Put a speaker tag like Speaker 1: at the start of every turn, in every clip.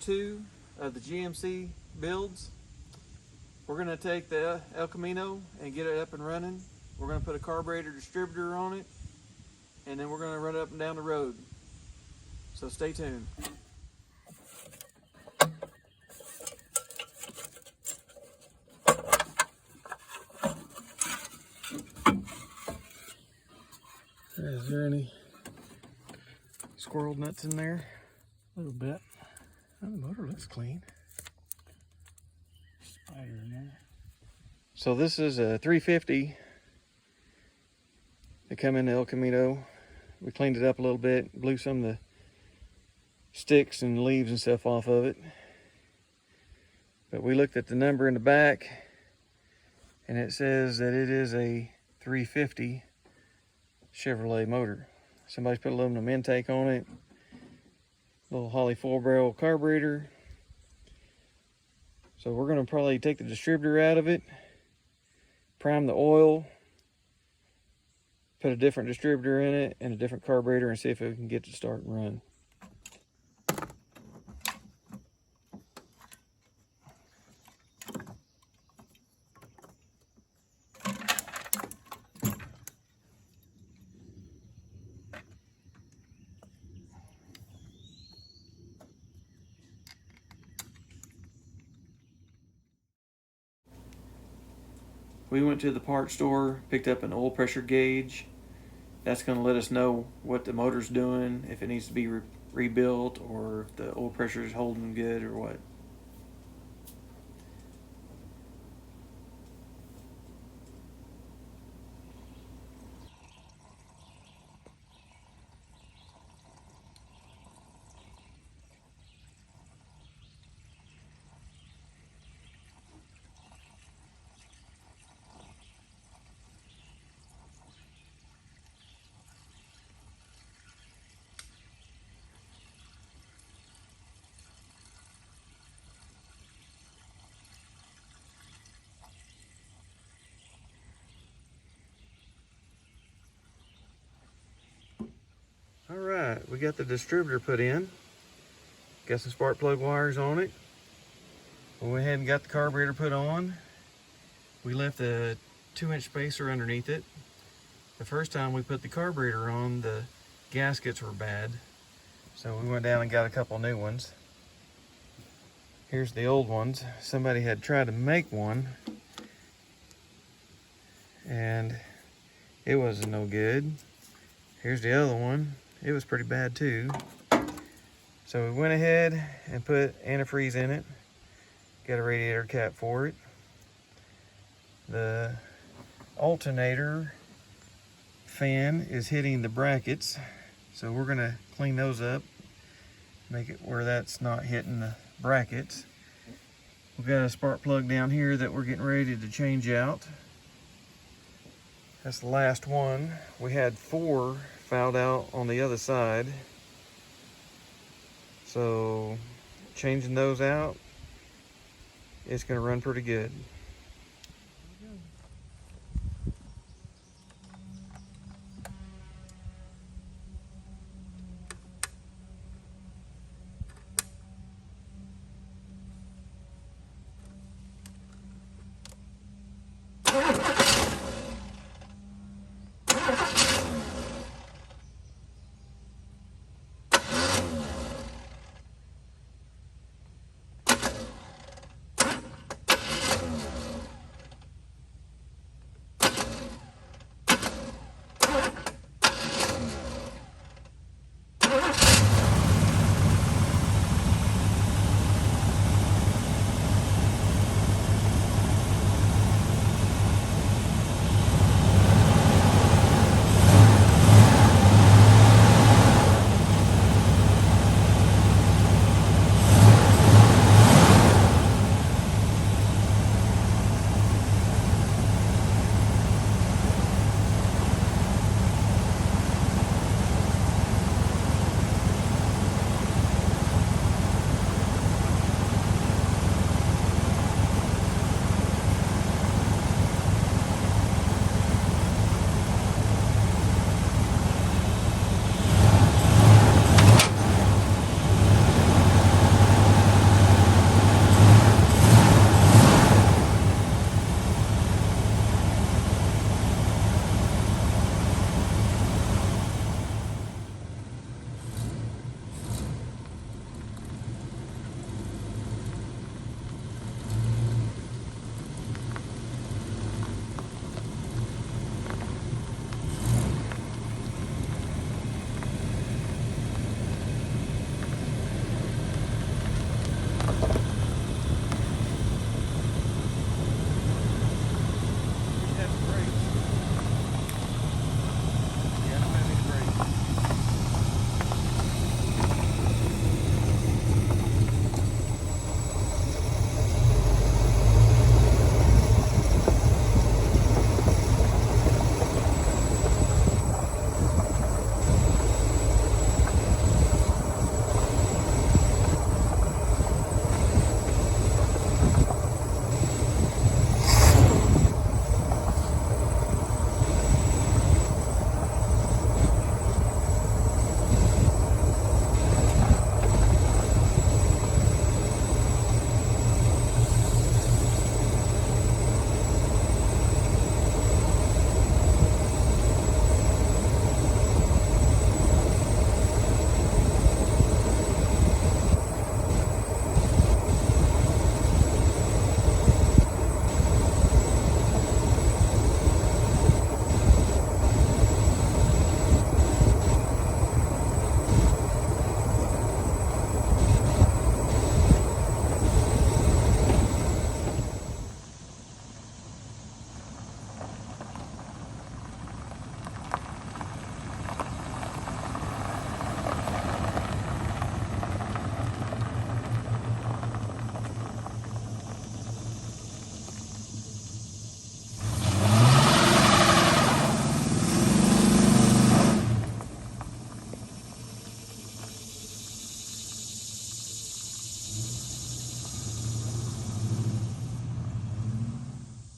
Speaker 1: 2 of the GMC builds. We're going to take the El Camino and get it up and running. We're going to put a carburetor distributor on it, and then we're going to run it up and down the road. So stay tuned. Is there any squirrel nuts in there?
Speaker 2: A little bit.
Speaker 1: Oh, the motor looks clean.
Speaker 2: Spider in there.
Speaker 1: So this is a 350. They come in the El Camino. We cleaned it up a little bit, blew some of the sticks and leaves and stuff off of it. But we looked at the number in the back, and it says that it is a 350 Chevrolet motor. Somebody's put aluminum intake on it. Little Holly 4-barrel carburetor. So we're going to probably take the distributor out of it, prime the oil, put a different distributor in it and a different carburetor, and see if it can get to start and run. We went to the parts store, picked up an oil pressure gauge. That's going to let us know what the motor's doing, if it needs to be rebuilt, or if the oil pressure is holding good or what. All right, we got the distributor put in. Got some spark plug wires on it. We went ahead and got the carburetor put on. We left a 2-inch spacer underneath it. The first time we put the carburetor on, the gaskets were bad. So we went down and got a couple new ones. Here's the old ones. Somebody had tried to make one, and it wasn't no good. Here's the other one. It was pretty bad too. So we went ahead and put antifreeze in it. Got a radiator cap for it. The alternator fan is hitting the brackets, so we're gonna clean those up, make it where that's not hitting the brackets. We've got a spark plug down here that we're getting ready to change out. That's the last one. We had 4 fouled out on the other side, so changing those out, it's going to run pretty good.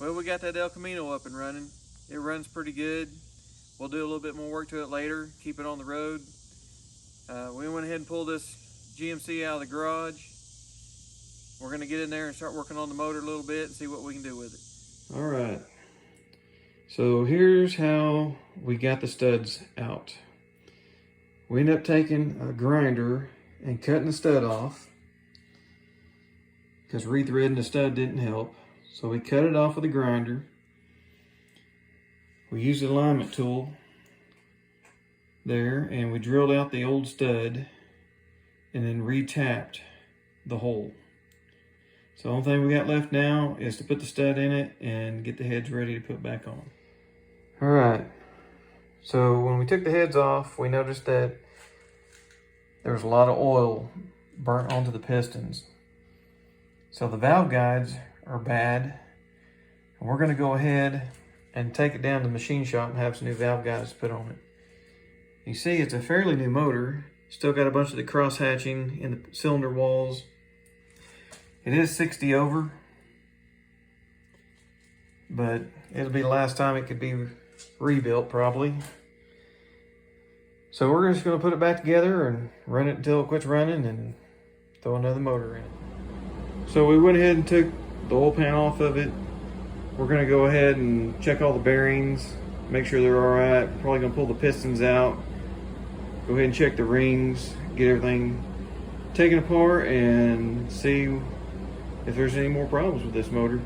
Speaker 1: Well, we got that El Camino up and running. It runs pretty good. We'll do a little bit more work to it later, keep it on the road. We went ahead and pulled this GMC out of the garage. We're gonna get in there and start working on the motor a little bit and see what we can do with it. All right. So here's how we got the studs out. We ended up taking a grinder and cutting the stud off because rethreading the stud didn't help. So we cut it off with a grinder. We used the alignment tool there and we drilled out the old stud and then re-tapped the hole. So the only thing we got left now is to put the stud in it and get the heads ready to put back on. All right, so when we took the heads off, we noticed that there was a lot of oil burnt onto the pistons. So the valve guides are bad. And we're gonna go ahead and take it down to the machine shop and have some new valve guides put on it. You see, it's a fairly new motor. Still got a bunch of the cross hatching in the cylinder walls. It is 60 over, but it'll be the last time it could be rebuilt probably. So we're just gonna put it back together and run it until it quits running and throw another motor in it. So we went ahead and took the oil pan off of it. We're gonna go ahead and check all the bearings, make sure they're all right. Probably gonna pull the pistons out, go ahead and check the rings, get everything taken apart and see if there's any more problems with this motor.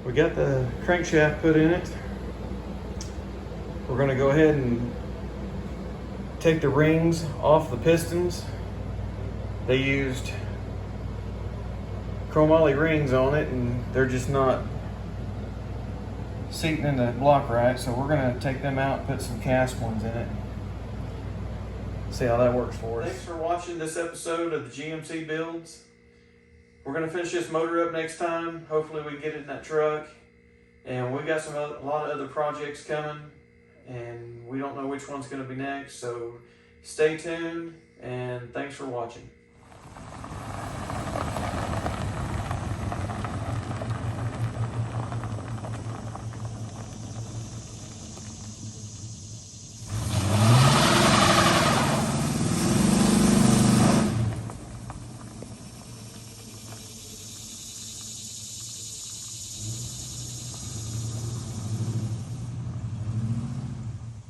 Speaker 1: We got the crankshaft put in it. We're gonna go ahead and take the rings off the pistons. They used chromoly rings on it and they're just not seating in the block right. So we're gonna take them out and put some cast ones in it. See how that works for us. Thanks for watching this episode of the GMC builds. We're gonna finish this motor up next time. Hopefully we get it in that truck. And we got a lot of other projects coming and we don't know which one's gonna be next. So stay tuned and thanks for watching.